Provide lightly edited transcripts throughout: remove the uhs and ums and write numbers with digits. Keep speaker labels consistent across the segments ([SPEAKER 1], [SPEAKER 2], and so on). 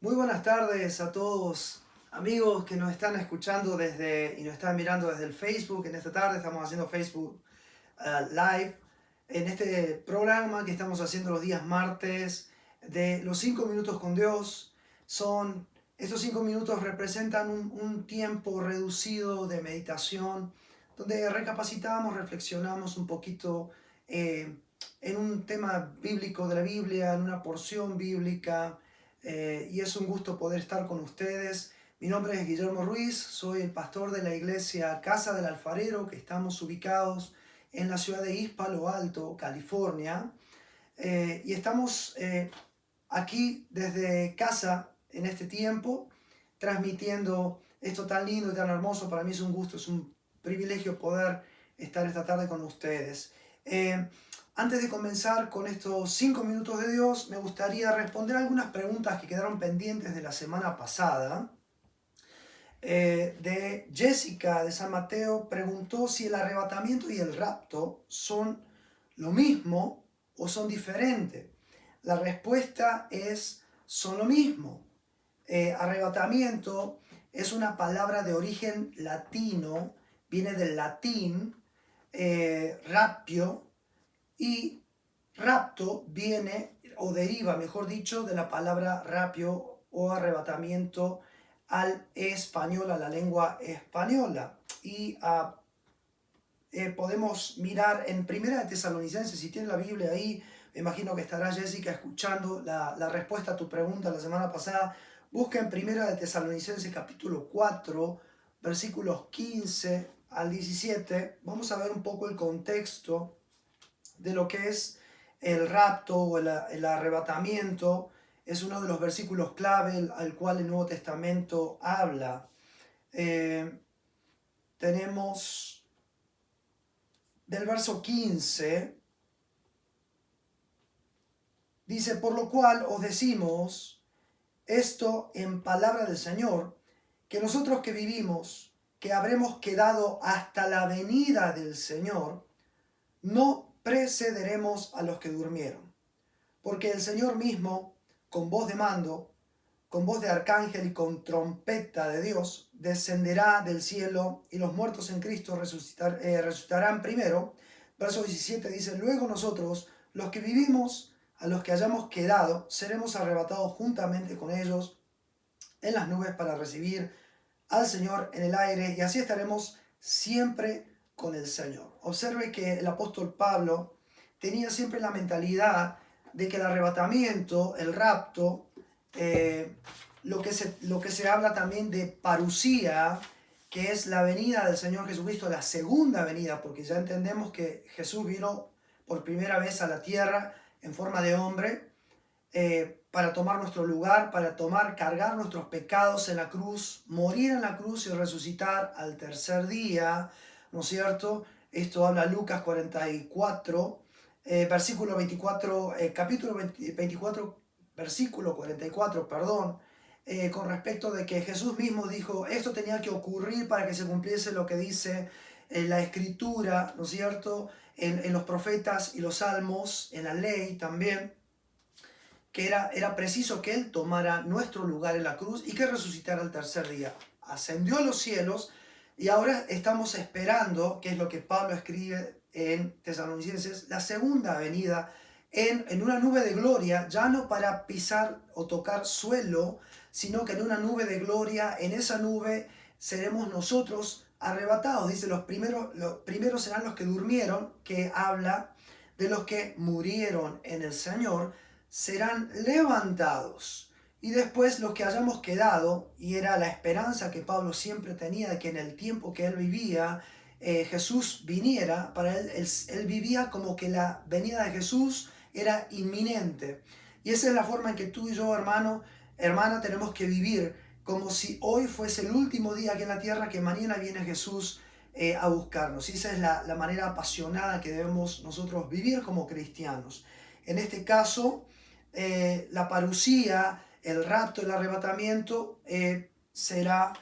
[SPEAKER 1] Muy buenas tardes a todos, amigos que nos están escuchando y nos están mirando desde el Facebook. En esta tarde estamos haciendo Facebook Live en este programa que estamos haciendo los días martes de los 5 minutos con Dios. Estos 5 minutos representan un tiempo reducido de meditación donde recapacitamos, reflexionamos un poquito eh, en un tema bíblico de la Biblia, en una porción bíblica. Y es un gusto poder estar con ustedes. Mi nombre es Guillermo Ruiz, soy el pastor de la iglesia Casa del Alfarero, que estamos ubicados en la ciudad de East Palo Alto, California. Y estamos aquí desde casa en este tiempo, transmitiendo esto tan lindo y tan hermoso. Para mí es un gusto, es un privilegio poder estar esta tarde con ustedes. Antes de comenzar con estos 5 minutos de Dios, me gustaría responder algunas preguntas que quedaron pendientes de la semana pasada. De Jessica de San Mateo preguntó si el arrebatamiento y el rapto son lo mismo o son diferentes. La respuesta es: son lo mismo. Arrebatamiento es una palabra de origen latino, viene del latín, rapio, y rapto viene o deriva, mejor dicho, de la palabra rapio o arrebatamiento al español, a la lengua española. Y podemos mirar en Primera de Tesalonicenses, si tiene la Biblia ahí, me imagino que estará Jessica escuchando la respuesta a tu pregunta la semana pasada. Busca en Primera de Tesalonicenses capítulo 4, versículos 15 al 17. Vamos a ver un poco el contexto de lo que es el rapto o el arrebatamiento. Es uno de los versículos clave al cual el Nuevo Testamento habla. Tenemos del verso 15, dice: por lo cual os decimos esto en palabra del Señor, que nosotros que vivimos, que habremos quedado hasta la venida del Señor, no precederemos a los que durmieron. Porque el Señor mismo, con voz de mando, con voz de arcángel y con trompeta de Dios, descenderá del cielo, y los muertos en Cristo resucitarán primero. Verso 17 dice: luego nosotros, los que vivimos, a los que hayamos quedado, seremos arrebatados juntamente con ellos en las nubes para recibir al Señor en el aire, y así estaremos siempre con el Señor. Observe que el apóstol Pablo tenía siempre la mentalidad de que el arrebatamiento, el rapto, lo que se habla también de parusía, que es la venida del Señor Jesucristo, la segunda venida, porque ya entendemos que Jesús vino por primera vez a la tierra en forma de hombre, para tomar nuestro lugar, para cargar nuestros pecados en la cruz, morir en la cruz y resucitar al tercer día, ¿no es cierto? Esto habla Lucas 44, versículo 24, capítulo 24, versículo 44, perdón, con respecto de que Jesús mismo dijo: esto tenía que ocurrir para que se cumpliese lo que dice la Escritura, ¿no es cierto? En los profetas y los salmos, en la ley también, que era preciso que Él tomara nuestro lugar en la cruz y que resucitara el tercer día. Ascendió a los cielos y ahora estamos esperando, que es lo que Pablo escribe en Tesalonicenses, la segunda venida en una nube de gloria, ya no para pisar o tocar suelo, sino que en una nube de gloria. En esa nube seremos nosotros arrebatados. Dice: los primeros serán los que durmieron, que habla de los que murieron en el Señor, serán levantados. Y después los que hayamos quedado, y era la esperanza que Pablo siempre tenía de que en el tiempo que él vivía, Jesús viniera. Para él vivía como que la venida de Jesús era inminente. Y esa es la forma en que tú y yo, hermano, hermana, tenemos que vivir, como si hoy fuese el último día aquí en la tierra, que mañana viene Jesús a buscarnos. Y esa es la manera apasionada que debemos nosotros vivir como cristianos. En este caso, la parusía, el rapto, el arrebatamiento, será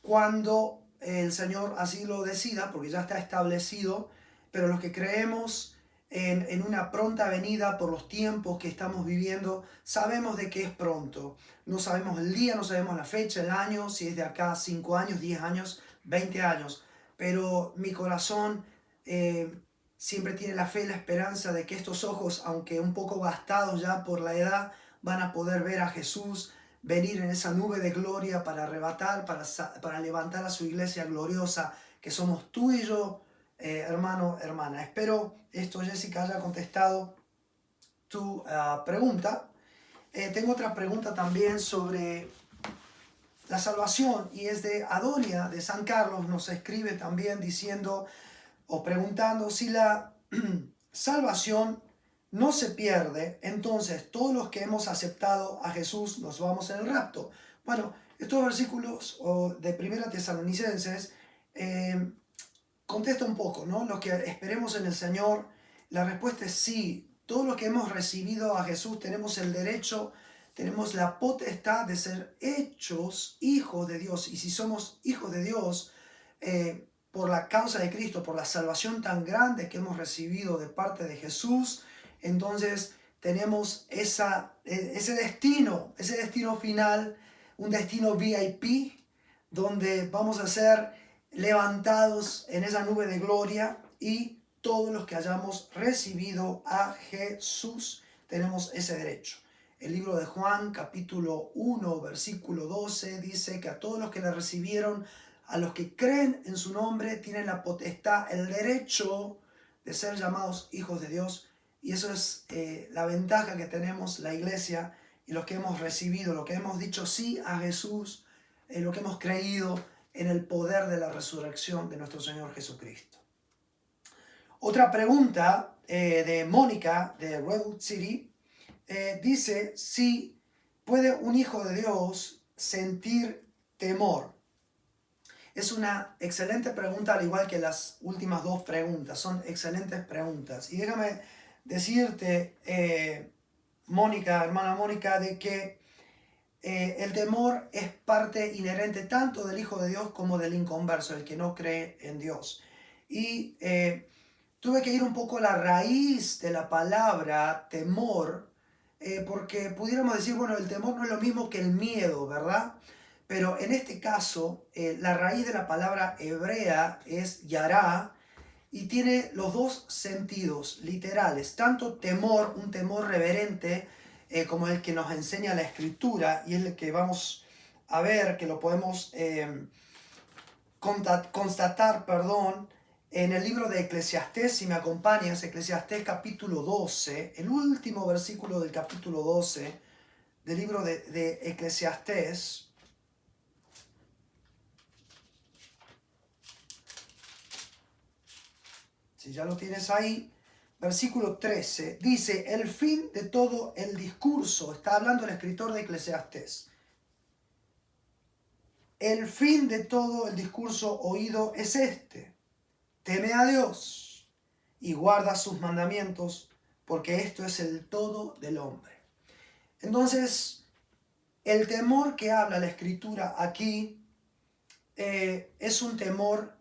[SPEAKER 1] cuando el Señor así lo decida, porque ya está establecido. Pero los que creemos en una pronta venida por los tiempos que estamos viviendo. Sabemos de que es pronto. No sabemos el día, no sabemos la fecha, el año, si es de acá a 5 años, 10 años, 20 años. Pero mi corazón siempre tiene la fe y la esperanza de que estos ojos, aunque un poco gastados ya por la edad, van a poder ver a Jesús venir en esa nube de gloria para arrebatar, para levantar a su iglesia gloriosa, que somos tú y yo, hermano, hermana. Espero esto, Jessica, haya contestado tu pregunta. Tengo otra pregunta también sobre la salvación, y es de Adonia de San Carlos. Nos escribe también diciendo o preguntando si la salvación no se pierde, entonces todos los que hemos aceptado a Jesús nos vamos en el rapto. Bueno, estos versículos de Primera Tesalonicenses contesta un poco, ¿no? Lo que esperemos en el Señor. La respuesta es sí. Todos los que hemos recibido a Jesús tenemos el derecho, tenemos la potestad de ser hechos hijos de Dios. Y si somos hijos de Dios, por la causa de Cristo, por la salvación tan grande que hemos recibido de parte de Jesús, entonces tenemos ese destino final, un destino VIP, donde vamos a ser levantados en esa nube de gloria, y todos los que hayamos recibido a Jesús tenemos ese derecho. El libro de Juan, capítulo 1, versículo 12, dice que a todos los que le recibieron, a los que creen en su nombre, tienen la potestad, el derecho de ser llamados hijos de Dios. Y eso es la ventaja que tenemos la iglesia y los que hemos recibido, lo que hemos dicho sí a Jesús, lo que hemos creído en el poder de la resurrección de nuestro Señor Jesucristo. Otra pregunta de Mónica de Redwood City dice si puede un hijo de Dios sentir temor. Es una excelente pregunta, al igual que las últimas dos preguntas. Son excelentes preguntas. Y déjame decirte, Mónica, hermana Mónica, de que el temor es parte inherente tanto del Hijo de Dios como del inconverso, el que no cree en Dios. Y tuve que ir un poco a la raíz de la palabra temor, porque pudiéramos decir, bueno, el temor no es lo mismo que el miedo, ¿verdad? Pero en este caso, la raíz de la palabra hebrea es yará, y tiene los dos sentidos literales, tanto temor, un temor reverente, como el que nos enseña la Escritura, y es el que vamos a ver, que lo podemos constatar, en el libro de Eclesiastés. Si me acompañas, Eclesiastés capítulo 12, el último versículo del capítulo 12 del libro de Eclesiastés. Si ya lo tienes ahí, versículo 13, dice, el fin de todo el discurso, está hablando el escritor de Eclesiastés, el fin de todo el discurso oído es este: teme a Dios y guarda sus mandamientos, porque esto es el todo del hombre. Entonces, el temor que habla la Escritura aquí es un temor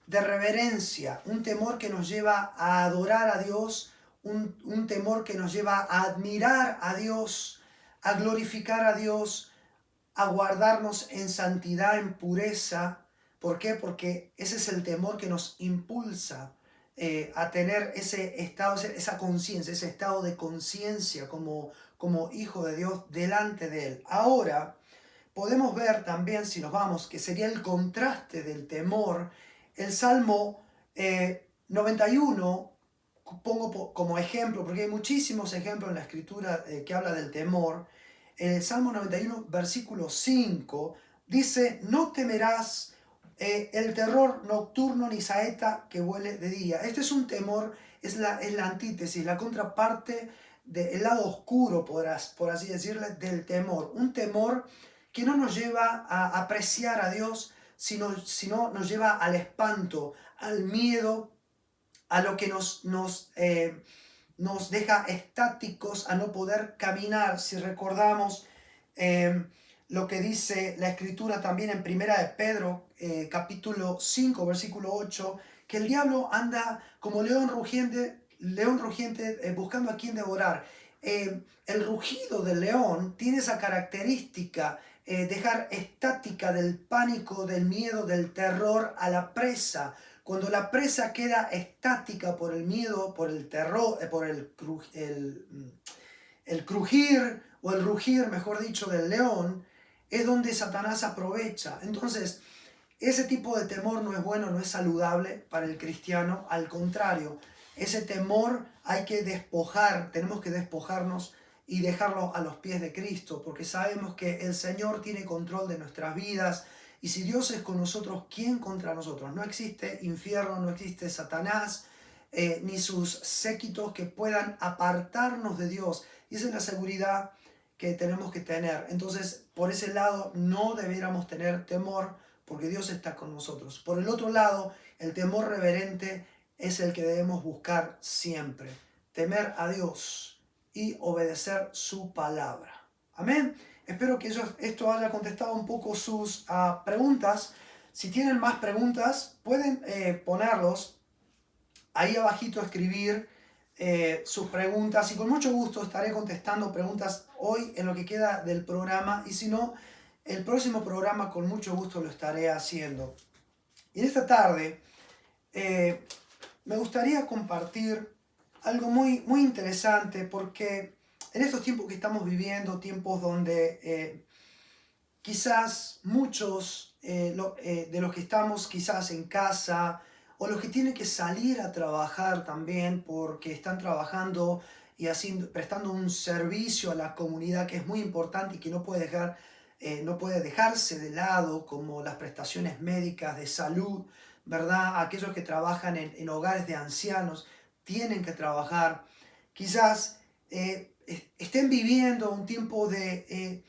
[SPEAKER 1] de reverencia, un temor que nos lleva a adorar a Dios, un temor que nos lleva a admirar a Dios, a glorificar a Dios, a guardarnos en santidad, en pureza. ¿Por qué? Porque ese es el temor que nos impulsa a tener ese estado, esa conciencia, ese estado de conciencia como hijo de Dios delante de Él. Ahora, podemos ver también, si nos vamos, que sería el contraste del temor, el Salmo 91, pongo como ejemplo, porque hay muchísimos ejemplos en la Escritura que habla del temor. El Salmo 91, versículo 5, dice, no temerás el terror nocturno ni saeta que vuele de día. Este es un temor, es la antítesis, la contraparte del lado oscuro, por así decirle, del temor. Un temor que no nos lleva a apreciar a Dios, sino nos lleva al espanto, al miedo, a lo que nos deja estáticos, a no poder caminar. Si recordamos lo que dice la Escritura también en Primera de Pedro, capítulo 5, versículo 8, que el diablo anda como león rugiente león rugiente buscando a quien devorar. El rugido del león tiene esa característica, dejar estática del pánico, del miedo, del terror a la presa. Cuando la presa queda estática por el miedo, por el terror, por el crujir o el rugir, mejor dicho, del león, es donde Satanás aprovecha. Entonces, ese tipo de temor no es bueno, no es saludable para el cristiano. Al contrario, ese temor hay que despojar, tenemos que despojarnos y dejarlo a los pies de Cristo, porque sabemos que el Señor tiene control de nuestras vidas. Y si Dios es con nosotros, ¿quién contra nosotros? No existe infierno, no existe Satanás, ni sus séquitos que puedan apartarnos de Dios. Y esa es la seguridad que tenemos que tener. Entonces, por ese lado, no debiéramos tener temor, porque Dios está con nosotros. Por el otro lado, el temor reverente es el que debemos buscar siempre. Temer a Dios y obedecer su palabra. Amén. Espero que esto haya contestado un poco sus preguntas. Si tienen más preguntas, pueden ponerlos ahí abajito, escribir sus preguntas, y con mucho gusto estaré contestando preguntas hoy en lo que queda del programa, y si no, el próximo programa con mucho gusto lo estaré haciendo. Y en esta tarde me gustaría compartir algo muy, muy interesante, porque en estos tiempos que estamos viviendo, tiempos donde quizás muchos de los que estamos quizás en casa, o los que tienen que salir a trabajar también porque están trabajando y prestando un servicio a la comunidad que es muy importante y que no puede dejarse de lado, como las prestaciones médicas de salud, ¿verdad? Aquellos que trabajan en hogares de ancianos tienen que trabajar. Quizás estén viviendo un tiempo de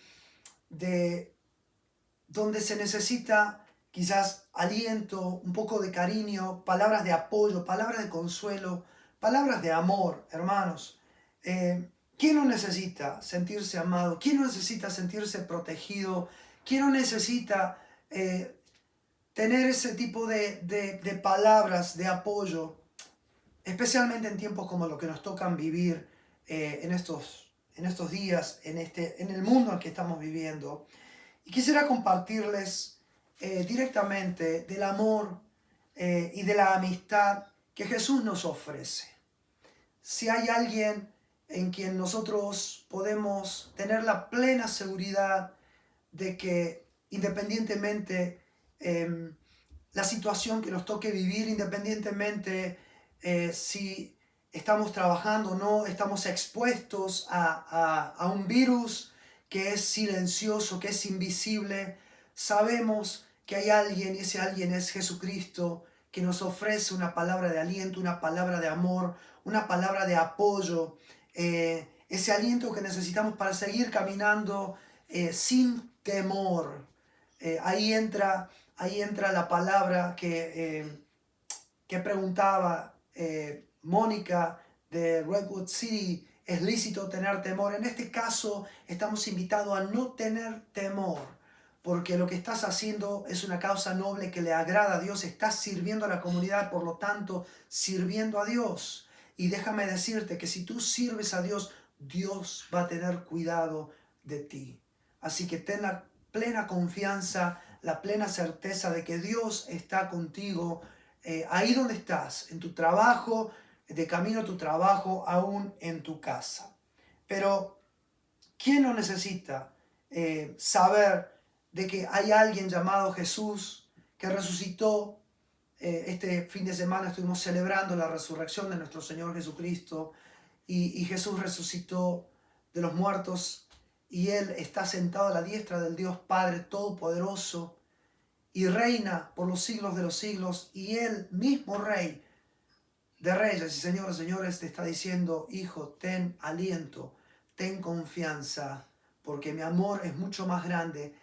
[SPEAKER 1] donde se necesita quizás aliento, un poco de cariño, palabras de apoyo, palabras de consuelo, palabras de amor, hermanos. ¿Quién no necesita sentirse amado? ¿Quién no necesita sentirse protegido? ¿Quién no necesita tener ese tipo de palabras de apoyo, especialmente en tiempos como los que nos tocan vivir en estos días, en el mundo en que estamos viviendo? Y quisiera compartirles directamente del amor y de la amistad que Jesús nos ofrece. Si hay alguien en quien nosotros podemos tener la plena seguridad de que, independientemente la situación que nos toque vivir, independientemente si estamos trabajando o no, estamos expuestos a un virus que es silencioso, que es invisible, sabemos que hay alguien, y ese alguien es Jesucristo, que nos ofrece una palabra de aliento, una palabra de amor, una palabra de apoyo, ese aliento que necesitamos para seguir caminando sin temor. Ahí entra la palabra que preguntaba Mónica de Redwood City: ¿es lícito tener temor? En este caso estamos invitados a no tener temor, porque lo que estás haciendo es una causa noble que le agrada a Dios, estás sirviendo a la comunidad, por lo tanto, sirviendo a Dios. Y déjame decirte que si tú sirves a Dios, Dios va a tener cuidado de ti. Así que ten la plena confianza, la plena certeza de que Dios está contigo ahí donde estás, en tu trabajo, de camino a tu trabajo, aún en tu casa. Pero, ¿quién no necesita saber de que hay alguien llamado Jesús que resucitó? Este fin de semana estuvimos celebrando la resurrección de nuestro Señor Jesucristo, y Jesús resucitó de los muertos, y Él está sentado a la diestra del Dios Padre Todopoderoso y reina por los siglos de los siglos, y Él mismo Rey de reyes y señores de señores te está diciendo: hijo, ten aliento, ten confianza, porque mi amor es mucho más grande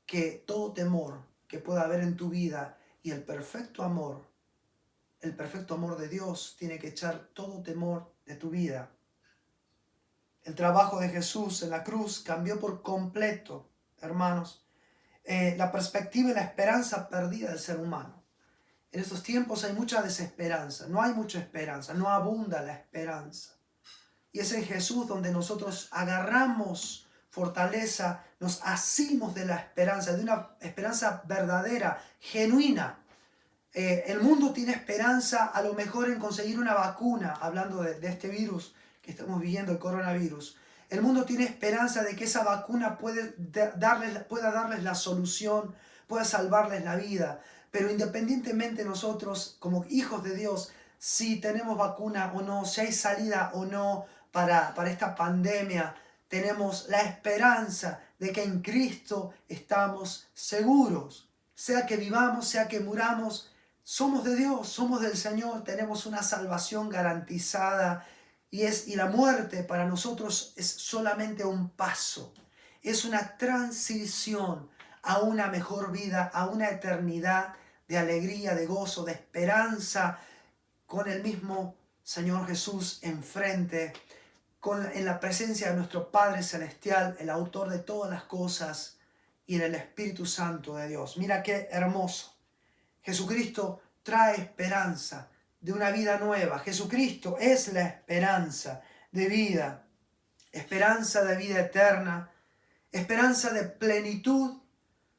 [SPEAKER 1] que todo temor que pueda haber en tu vida, y el perfecto amor de Dios tiene que echar todo temor de tu vida. El trabajo de Jesús en la cruz cambió por completo, hermanos, la perspectiva y la esperanza perdida del ser humano. En estos tiempos hay mucha desesperanza, no hay mucha esperanza, no abunda la esperanza. Y es en Jesús donde nosotros agarramos fortaleza, nos asimos de la esperanza, de una esperanza verdadera, genuina. El mundo tiene esperanza a lo mejor en conseguir una vacuna, hablando de este virus que estamos viviendo, el coronavirus. El mundo tiene esperanza de que esa vacuna pueda darles la solución, pueda salvarles la vida. Pero independientemente nosotros, como hijos de Dios, si tenemos vacuna o no, si hay salida o no para esta pandemia, tenemos la esperanza de que en Cristo estamos seguros. Sea que vivamos, sea que muramos, somos de Dios, somos del Señor, tenemos una salvación garantizada y la muerte para nosotros es solamente un paso, es una transición a una mejor vida, a una eternidad de alegría, de gozo, de esperanza, con el mismo Señor Jesús enfrente, en la presencia de nuestro Padre Celestial, el autor de todas las cosas, y en el Espíritu Santo de Dios. Mira qué hermoso. Jesucristo trae esperanza de una vida nueva. Jesucristo es la esperanza de vida eterna, esperanza de plenitud,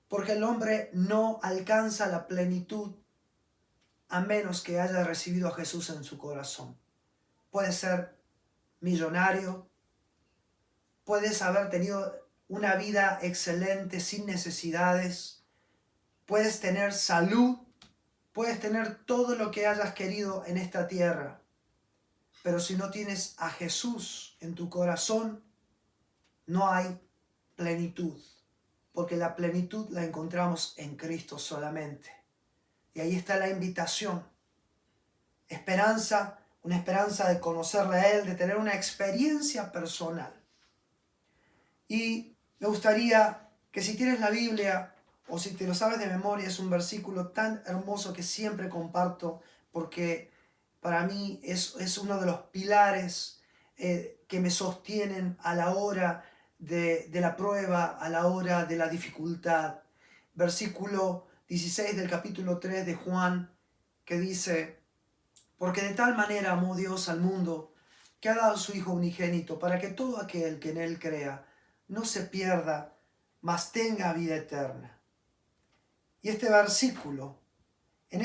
[SPEAKER 1] porque el hombre no alcanza la plenitud a menos que haya recibido a Jesús en su corazón. Puedes ser millonario, puedes haber tenido una vida excelente sin necesidades, puedes tener salud, puedes tener todo lo que hayas querido en esta tierra, pero si no tienes a Jesús en tu corazón, no hay plenitud, porque la plenitud la encontramos en Cristo solamente. Y ahí está la invitación. Esperanza, una esperanza de conocerle a Él, de tener una experiencia personal. Y me gustaría que si tienes la Biblia, o si te lo sabes de memoria, es un versículo tan hermoso que siempre comparto, porque para mí es uno de los pilares que me sostienen a la hora de la prueba, a la hora de la dificultad. Versículo 16 del capítulo 3 de Juan, que dice: porque de tal manera amó Dios al mundo, que ha dado a su Hijo unigénito, para que todo aquel que en Él crea no se pierda, mas tenga vida eterna. Y en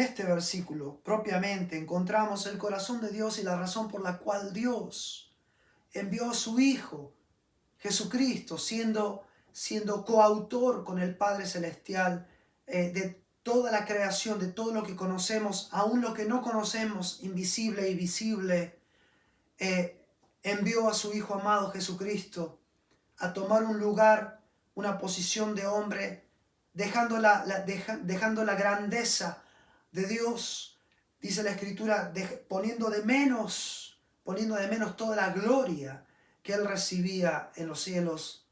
[SPEAKER 1] este versículo propiamente encontramos el corazón de Dios y la razón por la cual Dios envió a su Hijo, Jesucristo, siendo coautor con el Padre Celestial de toda la creación, de todo lo que conocemos, aún lo que no conocemos, invisible y visible. Envió a su Hijo amado Jesucristo a tomar un lugar, una posición de hombre, dejando la grandeza de Dios, dice la Escritura, poniendo de menos toda la gloria que Él recibía en los cielos.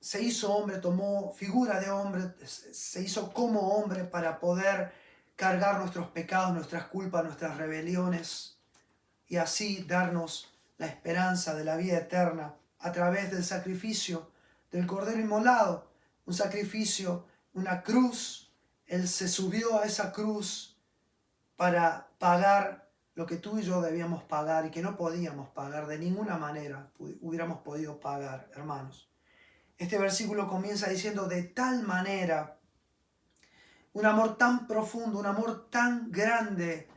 [SPEAKER 1] Se hizo hombre, tomó figura de hombre, se hizo como hombre para poder cargar nuestros pecados, nuestras culpas, nuestras rebeliones, y así darnos la esperanza de la vida eterna a través del sacrificio del Cordero inmolado, un sacrificio, una cruz. Él se subió a esa cruz para pagar lo que tú y yo debíamos pagar y que no podíamos pagar de ninguna manera, hubiéramos podido pagar, hermanos. Este versículo comienza diciendo: de tal manera, un amor tan profundo, un amor tan grande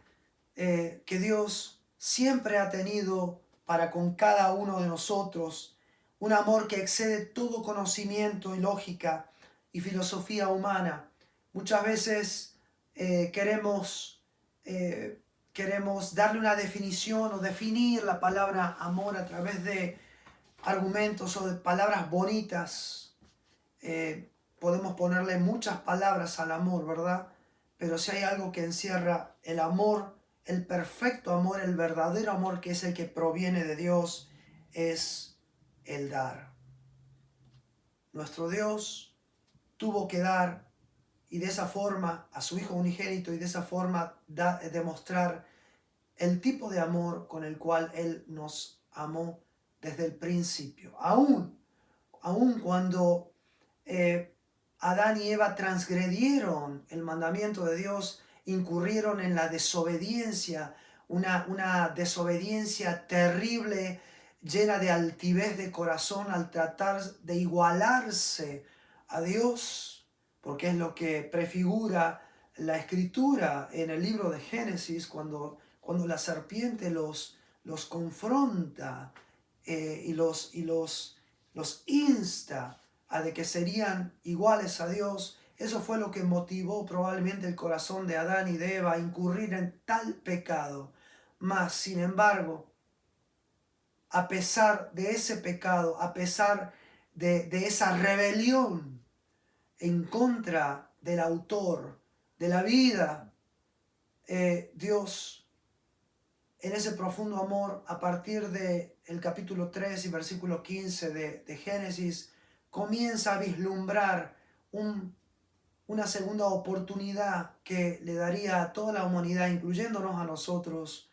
[SPEAKER 1] que Dios siempre ha tenido para con cada uno de nosotros, un amor que excede todo conocimiento y lógica y filosofía humana. Muchas veces queremos darle una definición o definir la palabra amor a través de argumentos o de palabras bonitas. Podemos ponerle muchas palabras al amor, ¿verdad? Pero si hay algo que encierra el amor, el perfecto amor, el verdadero amor, que es el que proviene de Dios, es el dar. Nuestro Dios tuvo que dar, y de esa forma a su Hijo unigénito, y de esa forma demostrar el tipo de amor con el cual Él nos amó desde el principio. Aún cuando Adán y Eva transgredieron el mandamiento de Dios, incurrieron en la desobediencia, una desobediencia terrible, llena de altivez de corazón al tratar de igualarse a Dios, porque es lo que prefigura la escritura en el libro de Génesis, cuando la serpiente los confronta y los insta a de que serían iguales a Dios. Eso fue lo que motivó probablemente el corazón de Adán y de Eva a incurrir en tal pecado. Mas, sin embargo, a pesar de ese pecado, a pesar de esa rebelión en contra del autor de la vida, Dios, en ese profundo amor, a partir del capítulo 3 y versículo 15 de Génesis, comienza a vislumbrar una segunda oportunidad que le daría a toda la humanidad, incluyéndonos a nosotros,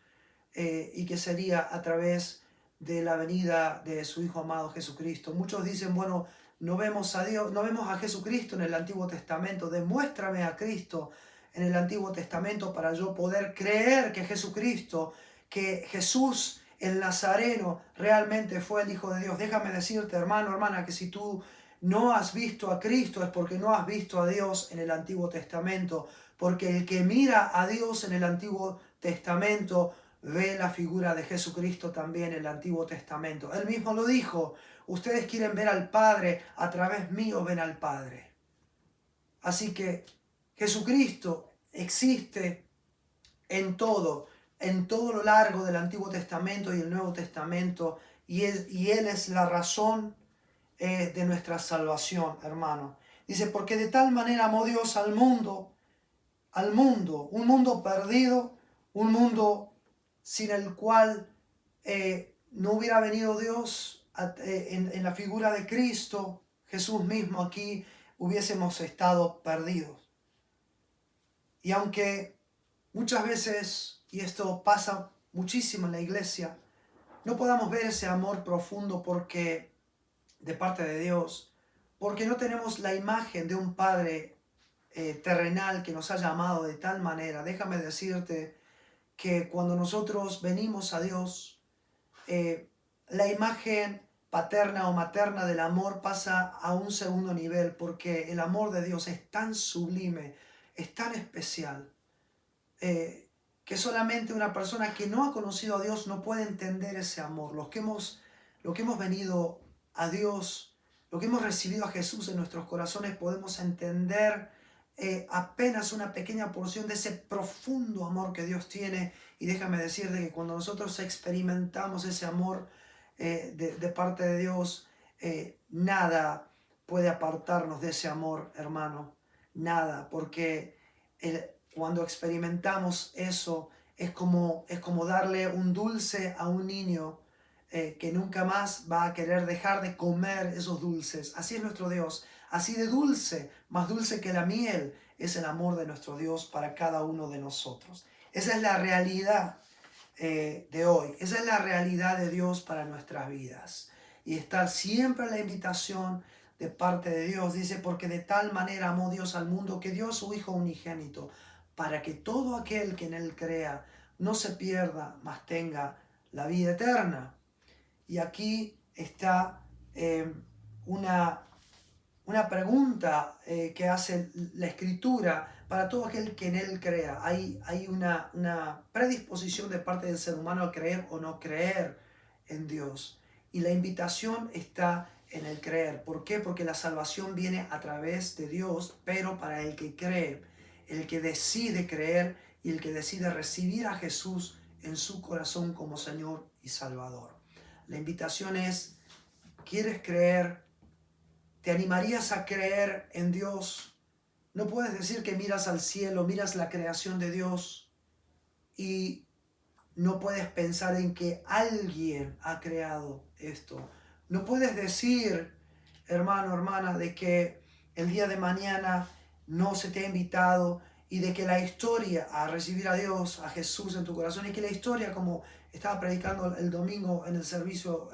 [SPEAKER 1] y que sería a través de la venida de su Hijo amado Jesucristo. Muchos dicen, bueno, no vemos a Dios, no vemos a Jesucristo en el Antiguo Testamento. Demuéstrame a Cristo en el Antiguo Testamento para yo poder creer que Jesucristo, que Jesús el Nazareno realmente fue el Hijo de Dios. Déjame decirte, hermano, hermana, que si tú no has visto a Cristo es porque no has visto a Dios en el Antiguo Testamento, porque el que mira a Dios en el Antiguo Testamento ve la figura de Jesucristo también en el Antiguo Testamento. Él mismo lo dijo, ustedes quieren ver al Padre, a través mío ven al Padre. Así que Jesucristo existe en todo lo largo del Antiguo Testamento y el Nuevo Testamento, y Él es la razón de nuestra salvación, hermano. Dice, porque de tal manera amó Dios al mundo, un mundo perdido, un mundo sin el cual no hubiera venido Dios en la figura de Cristo, Jesús mismo aquí, hubiésemos estado perdidos. Y aunque muchas veces, y esto pasa muchísimo en la iglesia, no podamos ver ese amor profundo porque de parte de Dios, porque no tenemos la imagen de un Padre terrenal que nos haya amado de tal manera. Déjame decirte que cuando nosotros venimos a Dios, la imagen paterna o materna del amor pasa a un segundo nivel, porque el amor de Dios es tan sublime, es tan especial, que solamente una persona que no ha conocido a Dios no puede entender ese amor. Los que hemos venido a Dios, lo que hemos recibido a Jesús en nuestros corazones, podemos entender apenas una pequeña porción de ese profundo amor que Dios tiene. Y déjame decirte que cuando nosotros experimentamos ese amor de parte de Dios, nada puede apartarnos de ese amor, hermano. Nada, porque cuando experimentamos eso, es como darle un dulce a un niño que nunca más va a querer dejar de comer esos dulces. Así es nuestro Dios, así de dulce, más dulce que la miel, es el amor de nuestro Dios para cada uno de nosotros. Esa es la realidad de hoy, esa es la realidad de Dios para nuestras vidas. Y estar siempre en la invitación de parte de Dios, dice, porque de tal manera amó Dios al mundo que dio a su Hijo unigénito, para que todo aquel que en Él crea no se pierda, mas tenga la vida eterna. Y aquí está una pregunta que hace la Escritura para todo aquel que en Él crea. Hay una predisposición de parte del ser humano a creer o no creer en Dios. Y la invitación está en el creer. ¿Por qué? Porque la salvación viene a través de Dios, pero para el que cree, el que decide creer y el que decide recibir a Jesús en su corazón como Señor y Salvador. La invitación es, ¿quieres creer? ¿Te animarías a creer en Dios? No puedes decir que miras al cielo, miras la creación de Dios y no puedes pensar en que alguien ha creado esto. No puedes decir, hermano, hermana, de que el día de mañana no se te ha invitado y de que la historia a recibir a Dios, a Jesús en tu corazón, y que la historia, como estaba predicando el domingo en el servicio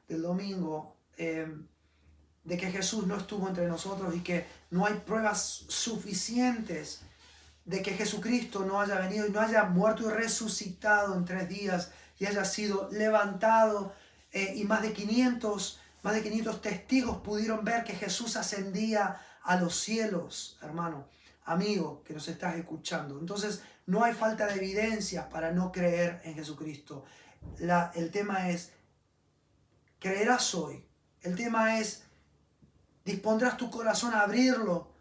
[SPEAKER 1] del domingo, de que Jesús no estuvo entre nosotros y que no hay pruebas suficientes de que Jesucristo no haya venido y no haya muerto y resucitado en 3 días y haya sido levantado, y más de 500 testigos pudieron ver que Jesús ascendía a los cielos, hermano, amigo, que nos estás escuchando. Entonces, no hay falta de evidencias para no creer en Jesucristo. El tema es, creerás hoy. El tema es, dispondrás tu corazón a abrirlo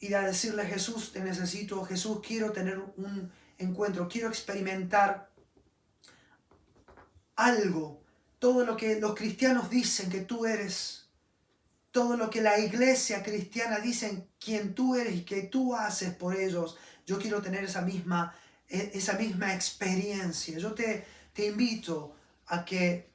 [SPEAKER 1] y a decirle: Jesús, te necesito. Jesús, quiero tener un encuentro, quiero experimentar algo. Todo lo que los cristianos dicen que tú eres, todo lo que la iglesia cristiana dicen quién tú eres y que tú haces por ellos, yo quiero tener esa misma experiencia. Yo te invito a que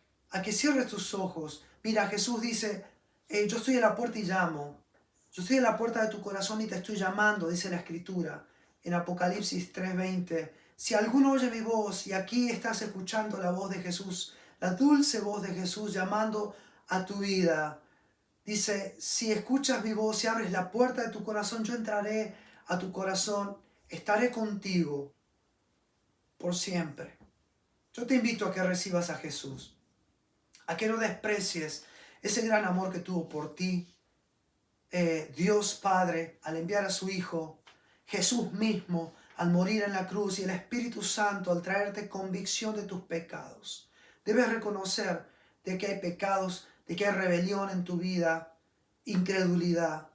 [SPEAKER 1] cierres tus ojos. Mira, Jesús dice: yo estoy a la puerta y llamo. Yo estoy a la puerta de tu corazón y te estoy llamando, dice la Escritura en Apocalipsis 3:20. Si alguno oye mi voz, y aquí estás escuchando la voz de Jesús, la dulce voz de Jesús llamando a tu vida. Dice: si escuchas mi voz, si abres la puerta de tu corazón, yo entraré a tu corazón, estaré contigo por siempre. Yo te invito a que recibas a Jesús, a que no desprecies ese gran amor que tuvo por ti, Dios Padre, al enviar a su Hijo, Jesús mismo, al morir en la cruz, y el Espíritu Santo al traerte convicción de tus pecados. Debes reconocer de que hay pecados, de que hay rebelión en tu vida, incredulidad.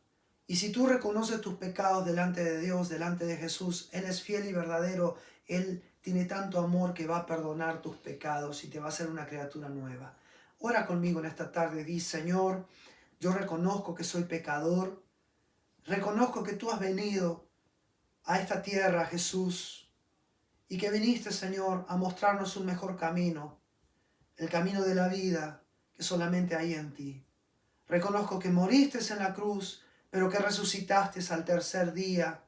[SPEAKER 1] Y si tú reconoces tus pecados delante de Dios, delante de Jesús, Él es fiel y verdadero. Él tiene tanto amor que va a perdonar tus pecados y te va a hacer una criatura nueva. Ora conmigo en esta tarde. Di: Señor, yo reconozco que soy pecador. Reconozco que tú has venido a esta tierra, Jesús, y que viniste, Señor, a mostrarnos un mejor camino, el camino de la vida que solamente hay en ti. Reconozco que moriste en la cruz, pero que resucitaste al tercer día,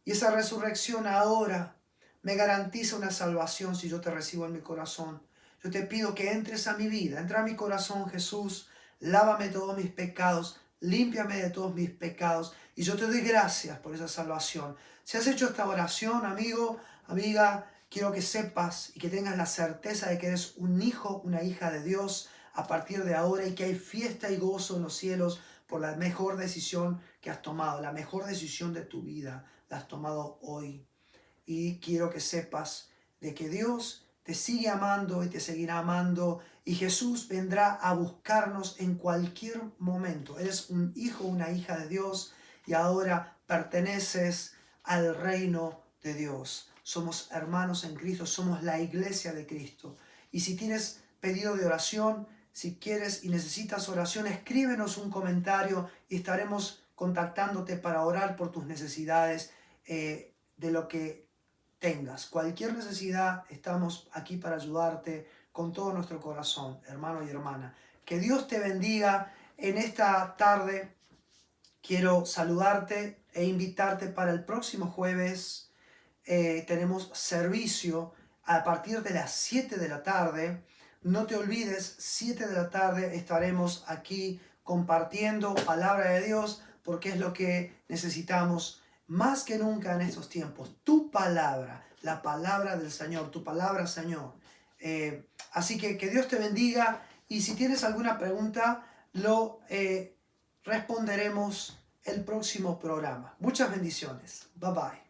[SPEAKER 1] y esa resurrección ahora me garantiza una salvación si yo te recibo en mi corazón. Yo te pido que entres a mi vida, entra a mi corazón, Jesús, lávame todos mis pecados, límpiame de todos mis pecados, y yo te doy gracias por esa salvación. Si has hecho esta oración, amigo, amiga, quiero que sepas y que tengas la certeza de que eres un hijo, una hija de Dios a partir de ahora, y que hay fiesta y gozo en los cielos por la mejor decisión que has tomado, la mejor decisión de tu vida, la has tomado hoy. Y quiero que sepas de que Dios te sigue amando y te seguirá amando, y Jesús vendrá a buscarnos en cualquier momento. Eres un hijo, una hija de Dios, y ahora perteneces al reino de Dios. Somos hermanos en Cristo, somos la iglesia de Cristo. Y si tienes pedido de oración, si quieres y necesitas oración, escríbenos un comentario y estaremos contactándote para orar por tus necesidades, de lo que tengas. Cualquier necesidad, estamos aquí para ayudarte con todo nuestro corazón, hermano y hermana. Que Dios te bendiga en esta tarde. Quiero saludarte e invitarte para el próximo jueves. Tenemos servicio a partir de las 7 de la tarde. No te olvides, 7 de la tarde estaremos aquí compartiendo palabra de Dios, porque es lo que necesitamos más que nunca en estos tiempos. Tu palabra, la palabra del Señor, tu palabra, Señor. Así que Dios te bendiga, y si tienes alguna pregunta, lo responderemos el próximo programa. Muchas bendiciones. Bye bye.